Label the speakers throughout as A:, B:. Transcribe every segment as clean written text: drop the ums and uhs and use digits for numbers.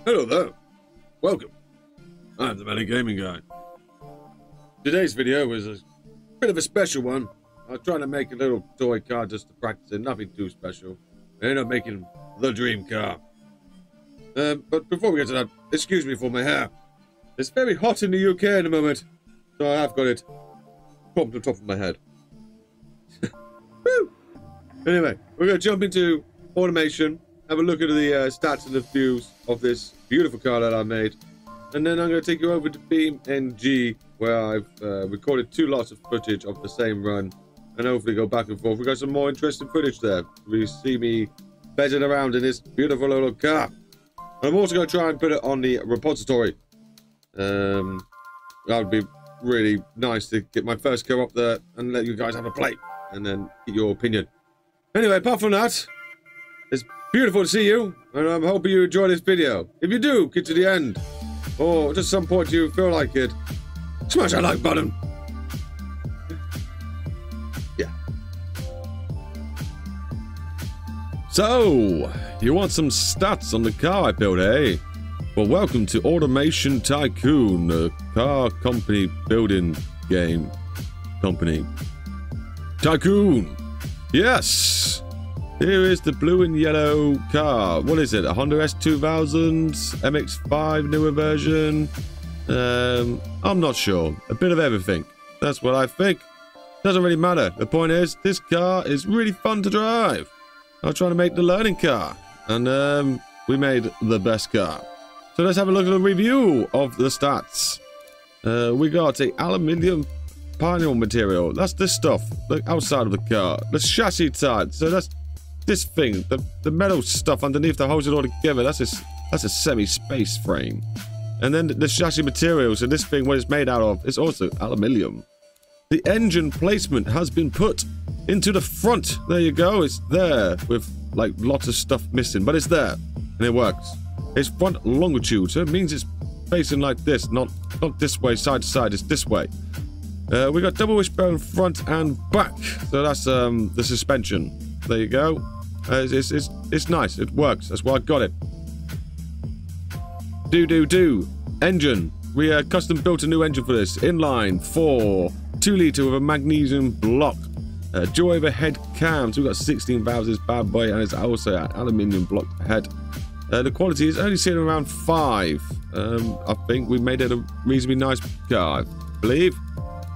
A: Hello there. Welcome. I'm the Meta Gaming Guy. Today's video is a bit of a special one. I was trying to make a little toy car just to practice it, nothing too special. I ended up making the dream car. But before we get to that, excuse me for my hair. It's very hot in the UK at the moment, so I have got it pumped on top of my head. Woo! Anyway, we're going to jump into automation, have a look at the stats and the views of this beautiful car that I made, and then I'm going to take you over to BeamNG, where I've recorded 2 lots of footage of the same run, and hopefully go back and forth. We got some more interesting footage there. We see me bedding around in this beautiful little car. I'm also going to try and put it on the repository. That would be really nice to get my first car up there and let you guys have a play, and then get your opinion. Anyway, apart from that, it's beautiful to see you, and I'm hoping you enjoy this video. If you do, get to the end, or just some point you feel like it, smash that like button. Yeah.
B: So, you want some stats on the car I built, eh? Well, welcome to Automation Tycoon, a car company building game company. Tycoon! Yes! Here is the blue and yellow car. What is it? A Honda S2000, MX-5 newer version? I'm not sure. A bit of everything. That's what I think. Doesn't really matter. The point is, this car is really fun to drive. I was trying to make the learning car, and we made the best car. So let's have a look at a review of the stats. We got a aluminium panel material. That's this stuff, like outside of the car. The chassis type. So that's this thing, the metal stuff underneath that holds it all together. That's a semi-space frame. And then the chassis material, so this thing, what it's made out of, is also aluminium. The engine placement has been put into the front. There you go. It's there with like lots of stuff missing, but it's there and it works. It's front longitude, so it means it's facing like this, not this way, side to side. It's this way. We got double wishbone front and back, so that's the suspension. There you go. It's nice. It works. That's why I got it. Engine. We custom built a new engine for this. Inline 4, 2 litre with a magnesium block. Dual overhead cams. We've got 16 valves. This bad boy, and it's also an aluminium block head. The quality is only sitting around 5. I think we made it a reasonably nice car, I believe.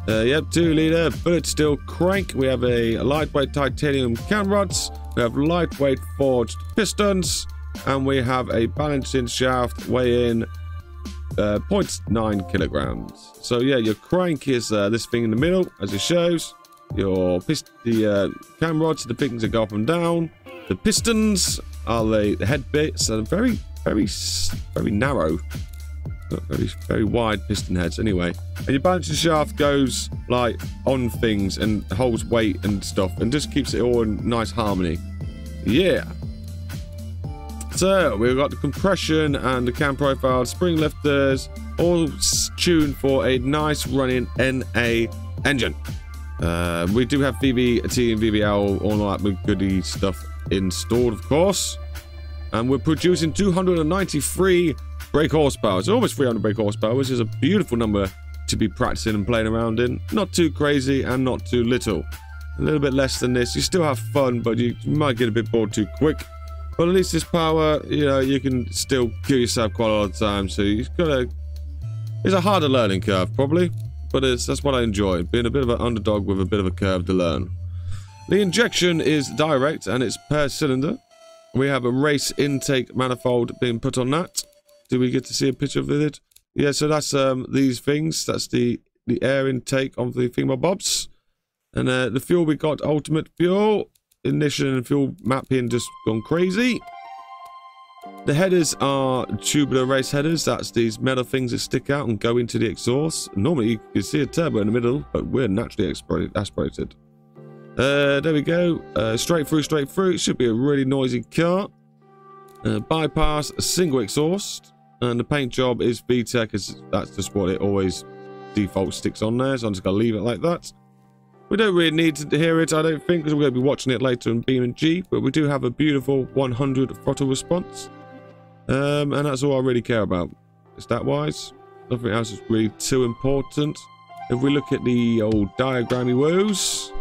B: Yep, 2 litre bullet steel crank. We have a lightweight titanium cam rods. We have lightweight forged pistons, and we have a balancing shaft weighing 0.9 kilograms. So yeah, your crank is this thing in the middle, as it shows. The cam rods, the things that go up and down. The pistons are the head bits, and very narrow. Very wide piston heads anyway. And your balancing shaft goes like on things and holds weight and stuff and just keeps it all in nice harmony. Yeah. So we've got the compression and the cam profile, spring lifters, all tuned for a nice running NA engine. We do have VVT and VVL, all that goody stuff installed, of course. And we're producing 293 brake horsepower. It's almost 300 brake horsepower, which is a beautiful number to be practicing and playing around in. Not too crazy and not too little. A little bit less than this. You still have fun, but you might get a bit bored too quick. But at least this power, you know, you can still kill yourself quite a lot of the time. So you've got to... It's a harder learning curve, probably. But that's what I enjoy. Being a bit of an underdog with a bit of a curve to learn. The injection is direct and it's per cylinder. We have a race intake manifold being put on that. Do we get to see a picture of it? Yeah, so that's these things. That's the air intake of the thingamabobs. And the fuel, we got ultimate fuel. Ignition and fuel mapping just gone crazy. The headers are tubular race headers. That's these metal things that stick out and go into the exhaust. Normally you can see a turbo in the middle, but we're naturally aspirated. There we go. Straight through. It should be a really noisy car. Bypass, a single exhaust. And the paint job is VTEC, because that's just what it always default sticks on there. So I'm just going to leave it like that. We don't really need to hear it, I don't think, because we're going to be watching it later in BeamNG. But we do have a beautiful 100 throttle response. And that's all I really care about. Stat-wise, nothing else is really too important. If we look at the old diagrammy woos,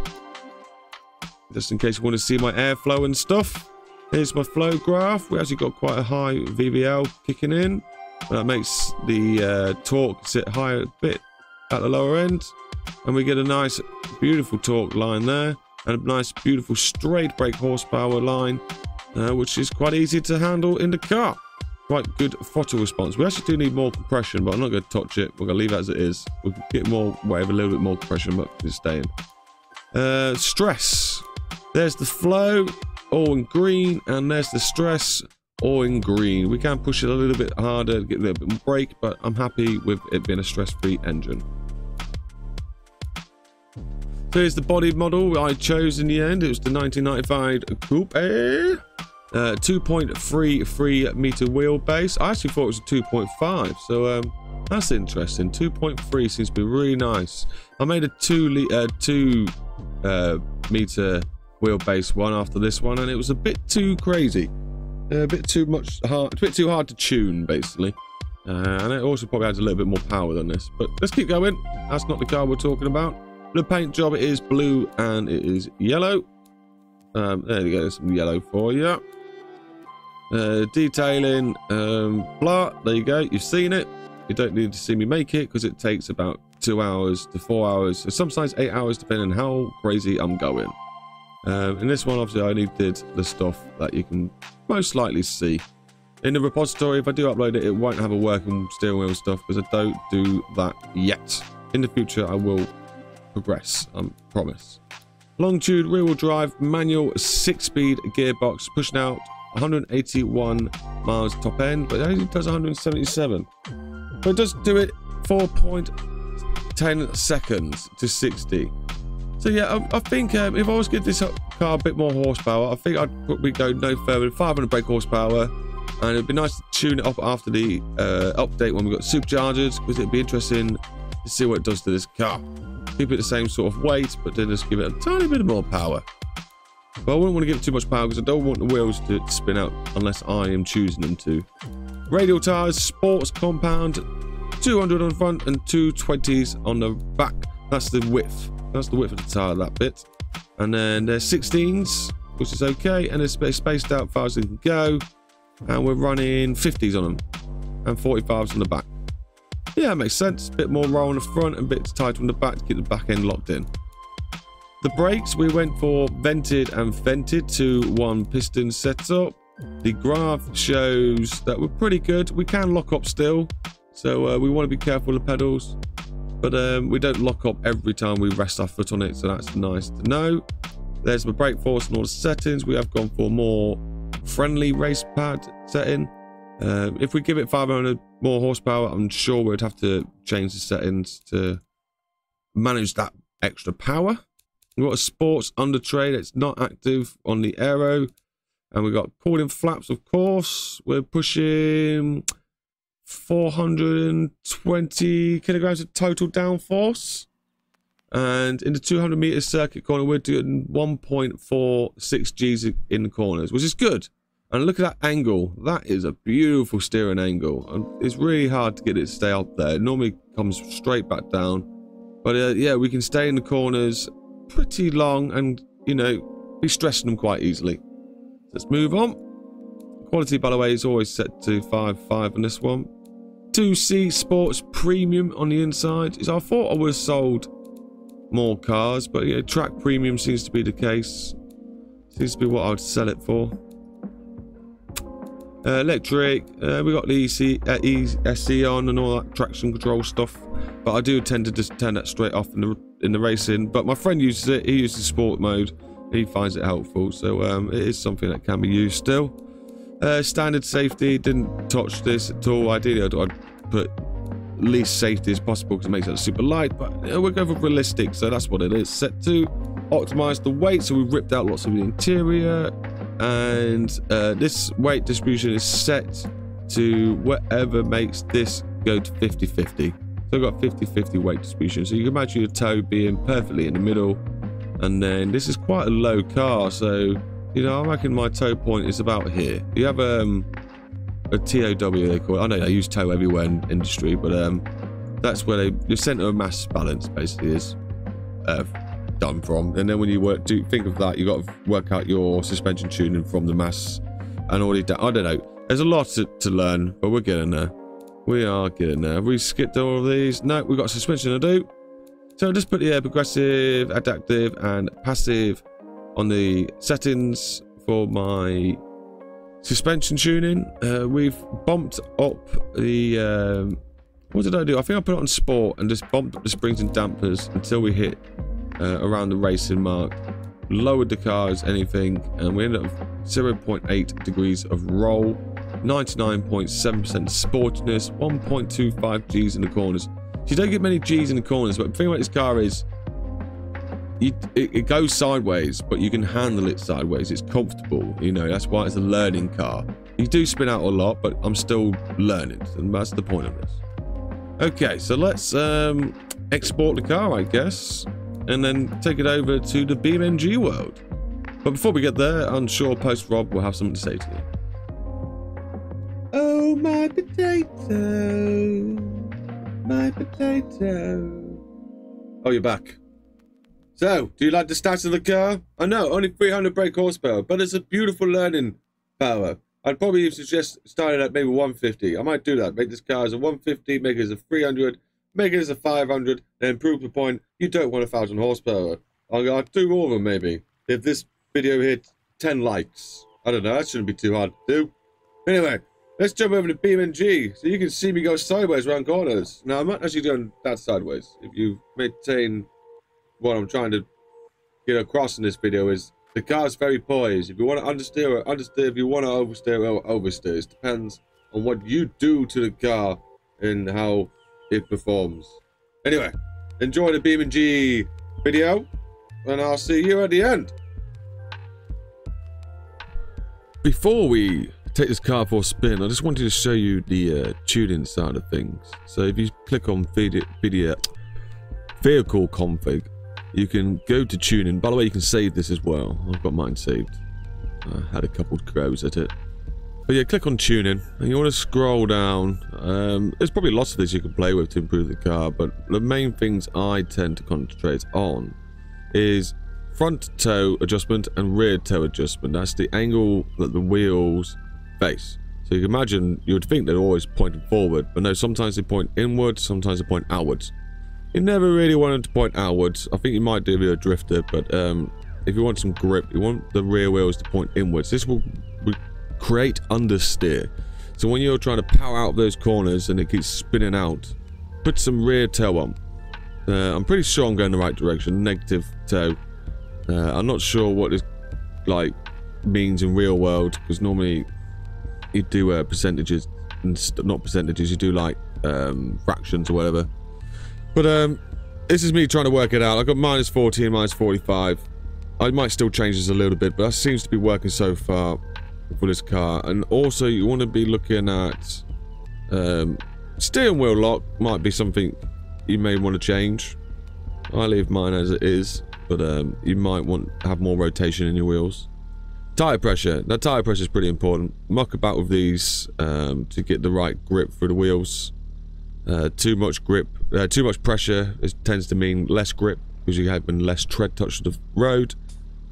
B: just in case you want to see my airflow and stuff, here's my flow graph. We actually got quite a high VVL kicking in. That makes the torque sit higher a bit at the lower end. And we get a nice, beautiful torque line there. And a nice, beautiful straight brake horsepower line, which is quite easy to handle in the car. Quite good throttle response. We actually do need more compression, but I'm not going to touch it. We're going to leave it as it is. We'll get more wave, a little bit more compression, but it's staying. Stress. There's the flow, all in green, and there's the stress, all in green. We can push it a little bit harder, get a little bit more brake, but I'm happy with it being a stress-free engine. So here's the body model I chose in the end. It was the 1995 Coupe. 2.33 meter wheelbase. I actually thought it was a 2.5, so that's interesting. 2.3 seems to be really nice. I made a 2 meter wheelbase one after this one, and it was a bit too crazy, a bit too hard to tune, basically. And it also probably has a little bit more power than this. But let's keep going. That's not the car we're talking about. The paint job, it is blue and it is yellow. There you go, some yellow for you. Detailing, blah, there you go, you've seen it. You don't need to see me make it because it takes about 2 hours to 4 hours, so sometimes 8 hours depending on how crazy I'm going. In this one, obviously, I only did the stuff that you can most likely see. In the repository, if I do upload it, it won't have a working steering wheel stuff because I don't do that yet. In the future, I will progress, I promise. Longitude rear-wheel drive, manual 6-speed gearbox, pushing out 181 miles top end, but it only does 177. But it does do it 4.10 seconds to 60. So yeah, I think if I was to give this car a bit more horsepower, I think I'd probably go no further than 500 brake horsepower, and it'd be nice to tune it up after the update when we've got superchargers, because it'd be interesting to see what it does to this car. Keep it the same sort of weight, but then just give it a tiny bit more power. But I wouldn't want to give it too much power because I don't want the wheels to spin out unless I am choosing them to. Radial tyres, sports compound, 200 on the front and 220s on the back. That's the width. That's the width of the tyre, that bit. And then there's 16s, which is okay, and it's spaced out far as it can go. And we're running 50s on them and 45s on the back. Yeah, it makes sense. A bit more roll on the front and a bit tighter on the back to keep the back end locked in. The brakes, we went for vented and vented to one piston setup. The graph shows that we're pretty good. We can lock up still, so we want to be careful with the pedals. But we don't lock up every time we rest our foot on it, so that's nice to know. There's the brake force and all the settings. We have gone for more friendly race pad setting. If we give it 500 more horsepower, I'm sure we'd have to change the settings to manage that extra power. We've got a sports under tray that's not active on the aero, and we've got cooling flaps, of course. We're pushing 420 kilograms of total downforce, and in the 200 meter circuit corner we're doing 1.46 G's in the corners, which is good. And look at that angle. That is a beautiful steering angle, and it's really hard to get it to stay up there. It normally comes straight back down, but yeah, we can stay in the corners pretty long and, you know, be stressing them quite easily. Let's move on. Quality, by the way, is always set to 5.5 on this one. 2C Sports Premium on the inside. I thought I would have sold more cars, but yeah, track premium seems to be the case. Seems to be what I would sell it for. Electric, we got the ESC on and all that traction control stuff, but I do tend to just turn that straight off in the racing. But my friend uses it. He uses sport mode. He finds it helpful, so it is something that can be used still. Standard safety, didn't touch this at all. Ideally, I'd put least safety as possible because it makes it super light, but we're going for realistic, so that's what it is. Set to optimize the weight, so we ripped out lots of the interior, and this weight distribution is set to whatever makes this go to 50-50. So I've got 50-50 weight distribution, so you can imagine your toe being perfectly in the middle, and then this is quite a low car, so you know, I reckon my toe point is about here. You have a TOW they call it. I know they use tow everywhere in industry, but that's where your center of mass balance basically is done from. And then when you think of that, you got to work out your suspension tuning from the mass and all the. I don't know. There's a lot to learn, but we're getting there. We are getting there. Have we skipped all of these? No, we've got suspension to do. So just put the progressive, adaptive, and passive on the settings for my suspension tuning. We've bumped up the. What did I do? I think I put it on sport and just bumped up the springs and dampers until we hit around the racing mark. Lowered the car as anything, and we ended up with 0.8 degrees of roll, 99.7% sportiness, 1.25 G's in the corners. So you don't get many G's in the corners, but the thing about this car is it goes sideways, but you can handle it sideways. It's comfortable, you know, that's why it's a learning car. You do spin out a lot, but I'm still learning, and that's the point of this. Okay, so let's export the car, I guess, and then take it over to the BeamNG world. But before we get there, I'm sure Post Rob will have something to say to you. Oh, my potato. My potato. Oh, you're back. So, do you like the stats of the car? I know, only 300 brake horsepower, but it's a beautiful learning power. I'd probably suggest starting at maybe 150. I might do that. Make this car as a 150, make it as a 300, make it as a 500, and improve the point. You don't want 1,000 horsepower. I'll do more of them maybe. If this video hits 10 likes. I don't know, that shouldn't be too hard to do. Anyway, let's jump over to BeamNG so you can see me go sideways around corners. Now, I'm not actually doing that sideways. If you maintain what I'm trying to get across in this video is the car's very poised. If you want to understeer, understeer. If you want to oversteer, oversteer. It depends on what you do to the car and how it performs. Anyway, enjoy the BeamNG video, and I'll see you at the end. Before we take this car for a spin, I just wanted to show you the tuning side of things. So if you click on vehicle config, you can go to tuning. By the way, you can save this as well. I've got mine saved. I had a couple of goes at it. But yeah, click on tuning, and you want to scroll down. There's probably lots of this you can play with to improve the car, but the main things I tend to concentrate on is front toe adjustment and rear toe adjustment. That's the angle that the wheels face. So you can imagine, you would think they're always pointing forward, but no, sometimes they point inwards, sometimes they point outwards. You never really want them to point outwards. I think you might do a bit of drifter, but if you want some grip, you want the rear wheels to point inwards. This will create understeer. So when you're trying to power out those corners and it keeps spinning out, put some rear toe on. I'm pretty sure I'm going the right direction. Negative toe. I'm not sure what this means in real world, because normally you do percentages, and not percentages. You do like fractions or whatever. But this is me trying to work it out. I got -40 and -45. I might still change this a little bit, but that seems to be working so far for this car. And also, you want to be looking at steering wheel lock. Might be something you may want to change. I leave mine as it is, but you might want to have more rotation in your wheels. Tire pressure. Now, tire pressure is pretty important. Muck about with these to get the right grip for the wheels. Too much grip, too much pressure, it tends to mean less grip because you have less tread touch to the road.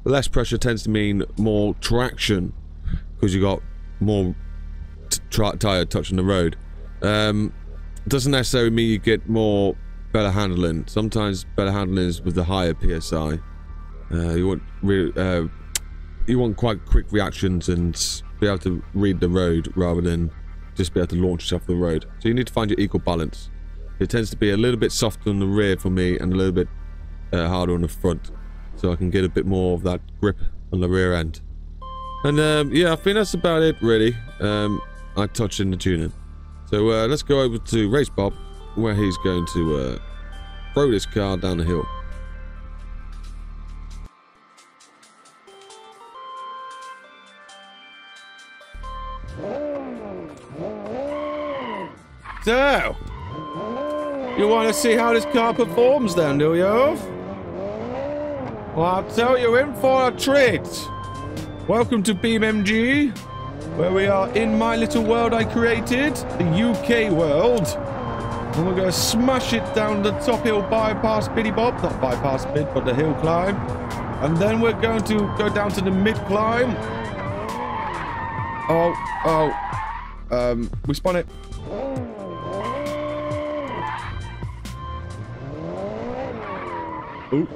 B: Less pressure tends to mean more traction because you got more tire touch on the road. Doesn't necessarily mean you get better handling. Sometimes better handling is with the higher PSI. You want quite quick reactions and be able to read the road rather than just be able to launch yourself off the road. So you need to find your equal balance. It tends to be a little bit softer on the rear for me and a little bit harder on the front, so I can get a bit more of that grip on the rear end. And yeah, I think that's about it really. I touched in the tuning. So let's go over to Race Bob, where he's going to throw this car down the hill. So, you want to see how this car performs then, do you? Well, I'll tell you, in for a treat. Welcome to BeamNG. where we are in my little world I created, the UK world. And we're going to smash it down the top hill bypass biddy bob. Not bypass bid, but the hill climb. And then we're going to go down to the mid climb. We spun it. Ooh.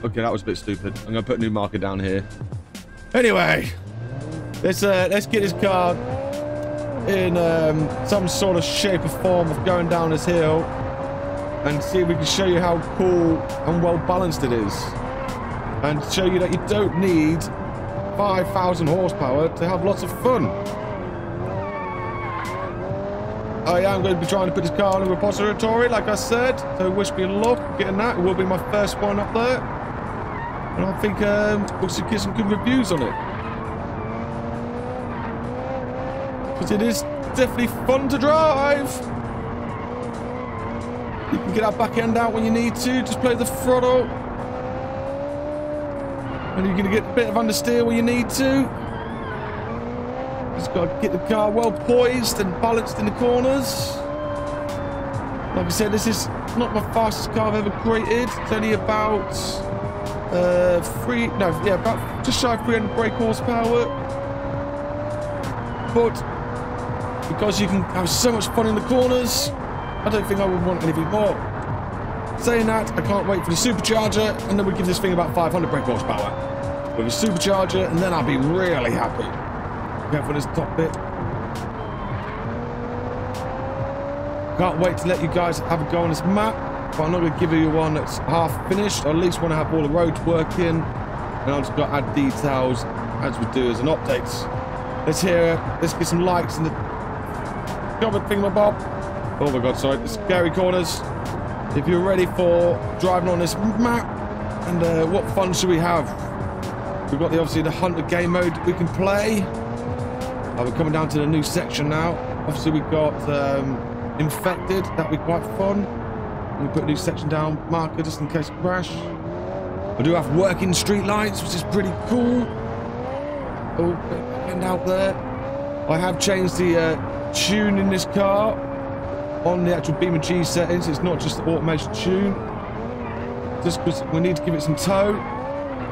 B: Okay, that was a bit stupid. I'm gonna put a new marker down here. Anyway, let's get this car in some sort of shape or form of going down this hill and see if we can show you how cool and well balanced it is, and show you that you don't need 5,000 horsepower to have lots of fun. I am going to be trying to put this car in a repository, like I said, so wish me luck getting that. It will be my first one up there. And I think we should get some good reviews on it. Because it is definitely fun to drive. You can get that back end out when you need to, just play the throttle. And you're going to get a bit of understeer when you need to. Just got to get the car well poised and balanced in the corners. Like I said, this is not my fastest car I've ever created. It's only about about just shy of 300 brake horsepower. But because you can have so much fun in the corners, I don't think I would want anything more. Saying that, I can't wait for the supercharger, and then we give this thing about 500 brake horsepower with a supercharger, and then I'll be really happy. Go for this top bit. Can't wait to let you guys have a go on this map, but I'm not going to give you one that's half finished. I at least want to have all the roads working, and I've just got to add details as we do as an updates. Let's get some likes in the comment thingamabob. Oh my god, sorry, the scary corners. If you're ready for driving on this map, and what fun should we have? We've got obviously the Hunter game mode that we can play. We're coming down to the new section now. Obviously we've got Infected, that'll be quite fun. We put a new section down, marker just in case of crash. I do have working street lights, which is pretty cool. Oh, and out there. I have changed the tune in this car on the actual BeamNG settings. It's not just the automation tune. Just because we need to give it some toe.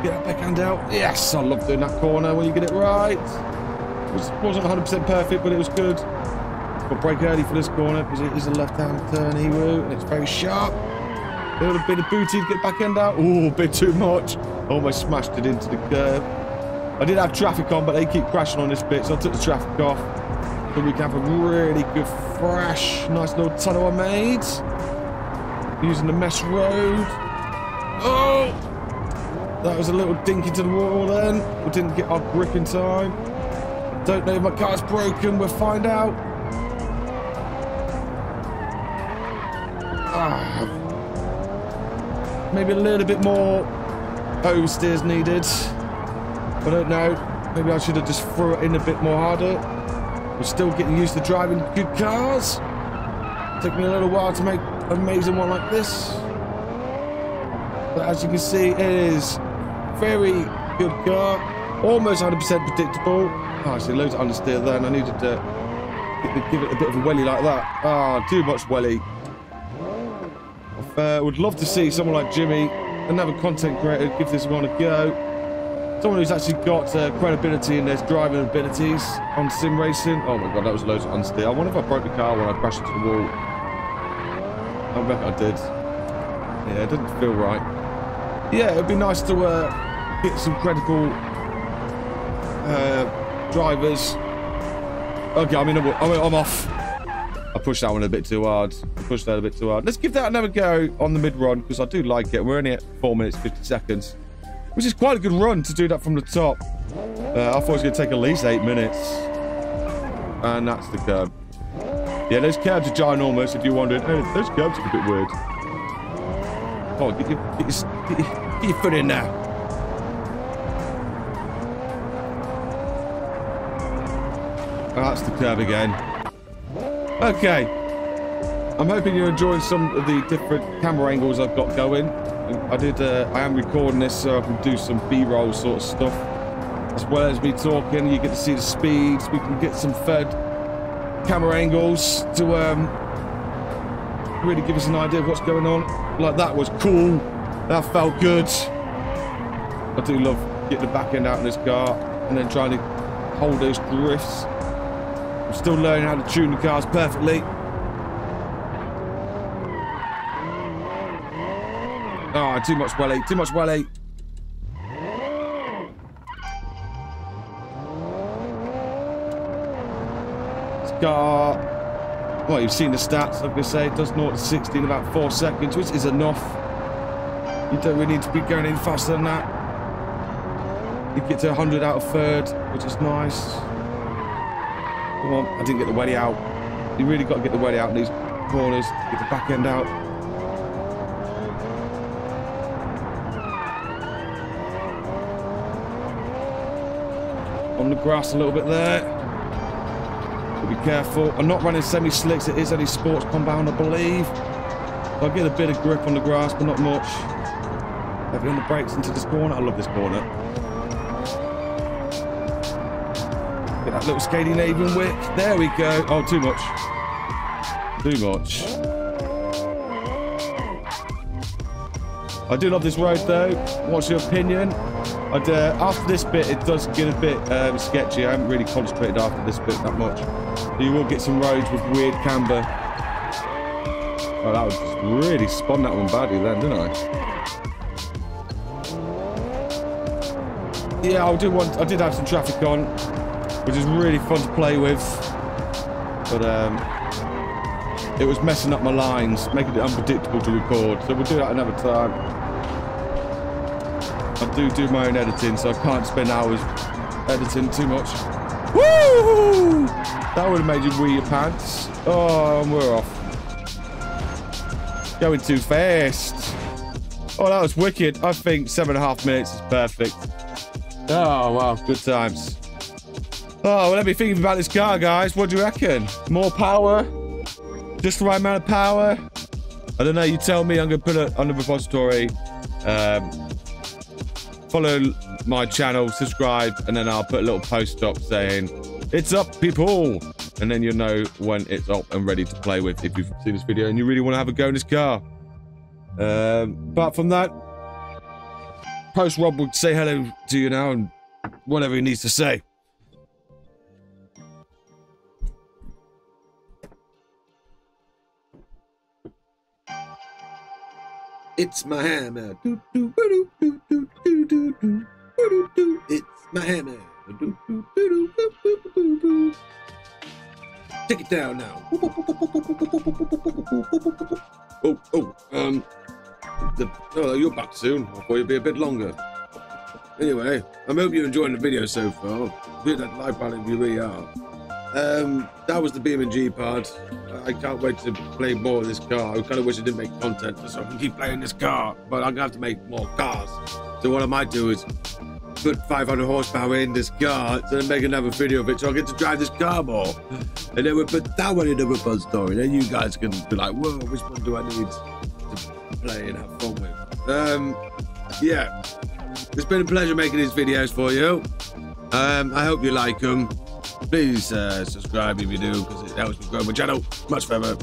B: Get that backhand out. Yes, I love doing that corner when you get it right. It wasn't 100% perfect, but it was good. Got brake early for this corner because it is a left-hand turn, and it's very sharp. A little bit of booty to get back end out. Oh, a bit too much. Almost smashed it into the curb. I did have traffic on, but they keep crashing on this bit, so I took the traffic off. So we can have a really good, fresh, nice little tunnel I made. Using the mesh road. Oh! That was a little dink into the wall then. We didn't get our grip in time. Don't know if my car's broken, we'll find out. Maybe a little bit more oversteers needed. I don't know. Maybe I should have just threw it in a bit more harder. We're still getting used to driving good cars. Took me a little while to make an amazing one like this. But as you can see, it is very good car. Almost 100% predictable. Oh, I see loads of understeer there, and I needed to give it a bit of a welly like that. Ah, too much welly. I would love to see someone like Jimmy, another content creator, give this one a go. Someone who's actually got credibility in their driving abilities on sim racing. Oh my god, that was loads of understeer. I wonder if I broke the car when I crashed into the wall. I reckon I did. Yeah, it didn't feel right. Yeah, it'd be nice to get some credible drivers. Okay, I'm off. I pushed that one a bit too hard. Let's give that another go on the mid-run, because I do like it. We're only at 4 minutes, 50 seconds. Which is quite a good run to do that from the top. I thought it was going to take at least 8 minutes. And that's the curb. Yeah, those curbs are ginormous, if you're wondering. Oh, those curbs are a bit weird. Come on, get your foot in now. Oh, that's the curb again. Okay. I'm hoping you're enjoying some of the different camera angles I've got going. I am recording this so I can do some B-roll sort of stuff. As well as me talking, you get to see the speeds. We can get some third camera angles to really give us an idea of what's going on. Like, that was cool. That felt good. I do love getting the back end out in this car and then trying to hold those drifts. I'm still learning how to tune the cars perfectly. Oh, too much welly, too much welly. This car, well, you've seen the stats, like I say, it does 0 to 60 in about 4 seconds, which is enough. You don't really need to be going any faster than that. You get to 100 out of third, which is nice. Come on, I didn't get the welly out. You really got to get the welly out in these corners to get the back end out. On the grass a little bit there. Be careful. I'm not running semi-slicks. It is only sports compound, I believe. I'll get a bit of grip on the grass, but not much. Heavy on the brakes into this corner. I love this corner. Get that little skating even wick. There we go. Oh, too much. Too much. I do love this road though. What's your opinion? After this bit, it does get a bit sketchy. I haven't really concentrated after this bit that much. You will get some roads with weird camber. Oh, that was really spun that one badly then, didn't I? Yeah, I did have some traffic on, which is really fun to play with. But it was messing up my lines, making it unpredictable to record. So we'll do that another time. I do my own editing, so I can't spend hours editing too much. Woo! That would have made you wee your pants. Oh, and we're off. Going too fast. Oh, that was wicked. I think 7.5 minutes is perfect. Oh, wow, good times. Oh, well, let me think about this car, guys. What do you reckon? More power? Just the right amount of power? I don't know, you tell me. I'm going to put it on the repository. Follow my channel, subscribe, and then I'll put a little post up saying, it's up, people! And then you'll know when it's up and ready to play with if you've seen this video and you really want to have a go in this car. Apart from that, Post Rob will say hello to you now and whatever he needs to say.
A: It's my hammer. It's my hammer. Take it down now. You're back soon. I thought you'd be a bit longer. Anyway, I hope you're enjoying the video so far. Hit that like button if you really are. That was the BeamNG part. I can't wait to play more of this car. I kind of wish I didn't make content so I can keep playing this car, but I'm gonna have to make more cars. So what I might do is put 500 horsepower in this car, so then make another video of it so I get to drive this car more. And then we'll put that one in the repository. Then you guys can be like, whoa, which one do I need to play and have fun with? Yeah. It's been a pleasure making these videos for you. I hope you like them. Please subscribe if you do, because it helps me grow my channel much further.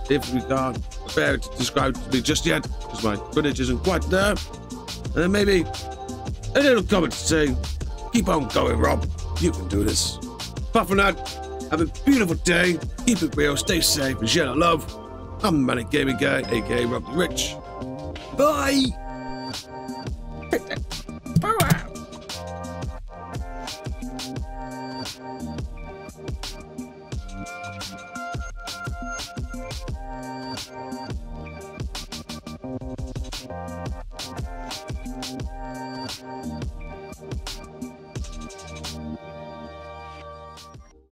A: If you can't bear to subscribe to me just yet, because my footage isn't quite there, and then maybe a little comment to say, keep on going, Rob. You can do this. Apart from that, have a beautiful day. Keep it real, stay safe, and share the love. I'm the Manic Gaming Guy, aka Rob the Rich. Bye!